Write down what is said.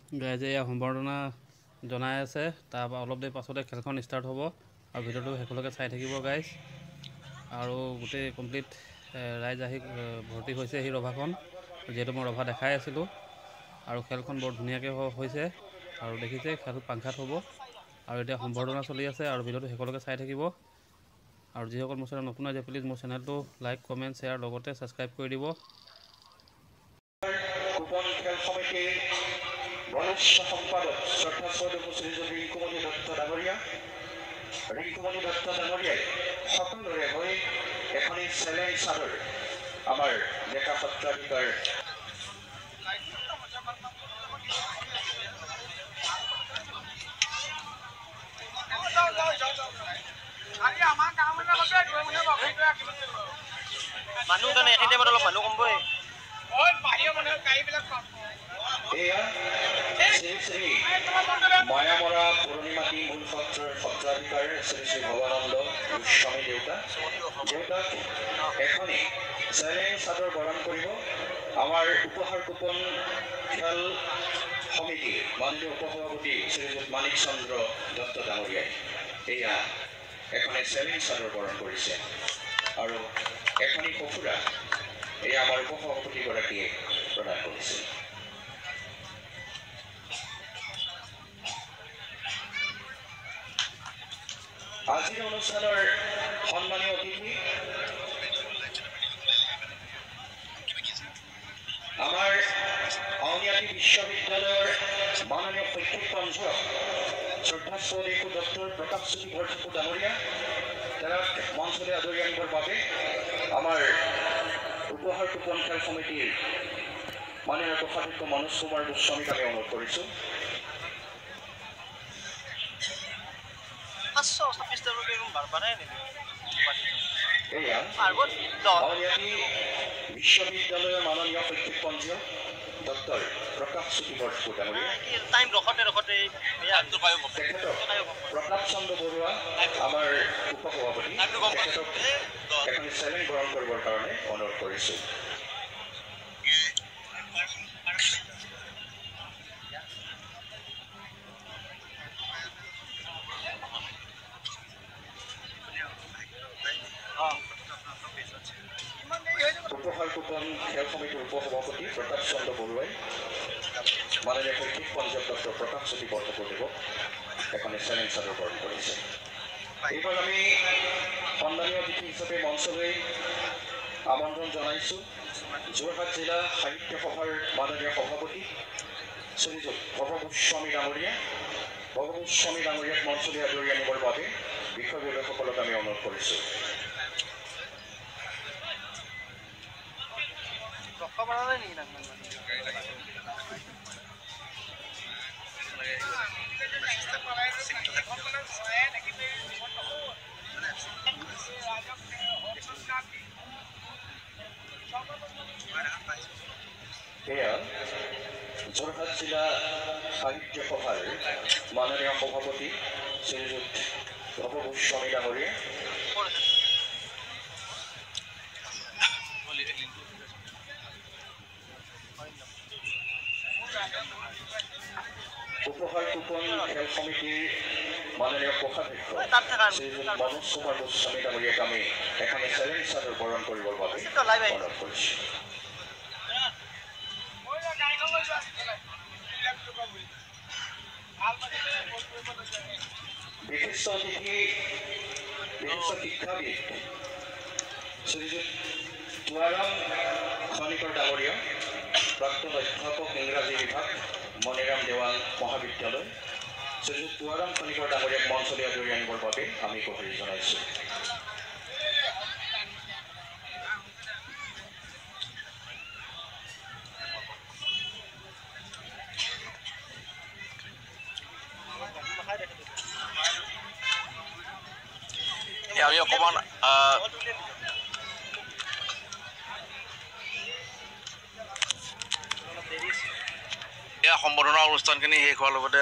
ৰাইজে ইয়াৰ সম্বৰ্ধনা জনাই আছে। তাৰপৰা অলপ দেৰি পাছতে খেলখন ষ্টাৰ্ট হ'ব আৰু ভিডিঅ'টো শেষলৈকে চাই থাকিব গাইজ। আৰু গোটেই কমপ্লিট ৰাইজ আহি ভৰ্তি হৈছে সেই ৰভাখন, যিহেতু মই ৰভা দেখাই আছিলোঁ। আৰু খেলখন বৰ ধুনীয়াকৈ হৈছে আৰু দেখিছে খেল পাংখাত হ'ব। আৰু এতিয়া সম্বৰ্ধনা চলি আছে আৰু ভিডিঅ'টো শেষলৈকে চাই থাকিব। আৰু যিসকল মোৰ চেনেল নতুন আছে প্লিজ মোৰ চেনেলটো লাইক কমেণ্ট শ্বেয়াৰ লগতে ছাবস্ক্ৰাইব কৰি দিব। খেল সমিতিৰ বৰিষ্ঠ সম্পাদক শ্ৰদ্ধাস্পদ শ্ৰীযুত ৰিংকুমণি দত্ত ডাঙৰীয়াই সকলোৰে হৈ এখনি চেলেঞ্জ চাদৰ আমাৰ ডেকা সত্ৰাধিকাৰ মানুহজনে এখিনি টাইমত অলপ মানুহ কমবই। এয়া শ্ৰী শ্ৰী মায়ামৰা পূৰ্ণিমাটি মূল সত্ৰৰ সত্ৰাধিকাৰ শ্ৰী শ্ৰী ভৱানন্দ গোস্বামী দেউতাক এখনি চেলেঞ্জ চাদৰ প্ৰদান কৰিব আমাৰ উপহাৰ কুপন খেল সমিতিৰ মাননীয় উপসভাপতি শ্ৰীযুত মানিক চন্দ্ৰ দত্ত ডাঙৰীয়াই এয়া এখনি চেলেঞ্জ চাদৰ প্ৰদান কৰিছে। আৰু এখনি সফুৰা এয়া আমাৰ উপসভাপতিগৰাকীয়ে প্ৰদান কৰিছে। আজিৰ অনুষ্ঠানৰ সন্মানীয় অতিথি আমাৰ আউনীআটী বিশ্ববিদ্যালয়ৰ মাননীয় শৈক্ষিক পঞ্চায়ত শ্ৰদ্ধাস্পদ ডক্টৰ প্ৰতাপজ্যোতি বৰঠাকুৰ ডাঙৰীয়া তেওঁক মঞ্চলৈ আদৰি আনিবৰ বাবে আমাৰ উপহাৰ কুপন খেল সমিতিৰ মাননীয় কোষাধ্যক্ষ মনোজ কুমাৰ গোস্বামীক আমি অনুৰোধ কৰিছোঁ। এয়া আউনীআটী বিশ্ববিদ্যালয়ৰ মাননীয় শৈক্ষিক পঞ্চায়ত ডক্টৰ প্ৰতাপজ্যোতি বৰঠাকুৰ ডাঙৰীয়া তেখেতক প্ৰতাপ চন্দ্ৰ বৰুৱা আমাৰ উপসভাপতি তেখেতক এখনি চেলেঞ্জ গ্ৰহণ কৰিবৰ কাৰণে অনুৰোধ কৰিছোঁ। উপহাৰ কুপন খেল সমিতিৰ উপসভাপতি প্ৰতাপ চন্দ্ৰ বৰুৱাই মাননীয় শৈক্ষিক পঞ্চায়ত ডক্টৰ প্ৰতাপজ্যোতি বৰঠাকুৰদেৱক এখনি চেলেঞ্জ চাদৰ প্ৰদান কৰিছে। এইবাৰ আমি সন্মানীয় অতিথি হিচাপে মঞ্চলৈ আমন্ত্ৰণ জনাইছোঁ যোৰহাট জিলা সাহিত্য সভাৰ মাননীয় সভাপতি শ্ৰীযুত ভৱগোস্বামী ডাঙৰীয়াক মঞ্চলৈ আদৰি আনিবৰ বাবে বিষয়ববীয়াসকলক আমি অনুৰোধ কৰিছোঁ। এয়া যোৰহাট জিলা সাহিত্য সভাৰ মাননীয় সভাপতি শ্ৰীযুত ভৱগোস্বামী ডাঙৰীয়া উপহাৰ কুপন খেল সমিতিৰ মাননীয় কোষাধ্যক্ষ শ্ৰীযুত মনোজ কুমাৰ গোস্বামী ডাঙৰীয়াক আমি এখনি চেলেঞ্জ চাদৰ প্ৰদান কৰিবৰ বাবে অনুৰোধ কৰিছোঁ। বিশিষ্ট অতিথি বিশিষ্ট শিক্ষাবিদ শ্ৰীযুত তুৱাৰাম খনিকৰ ডাঙৰীয়া প্ৰাক্তন অধ্যাপক ইংৰাজী বিভাগ মণিৰাম দেৱাল মহাবিদ্যালয় শ্ৰীযুত তুৱাৰাম খনিকৰ ডাঙৰীয়াক মঞ্চলৈ আদৰি আনিবৰ বাবে আমি গুহাৰি জনাইছোঁ। আমি অকণমান সম্বৰ্ধনা অনুষ্ঠানখিনি শেষ হোৱাৰ লগতে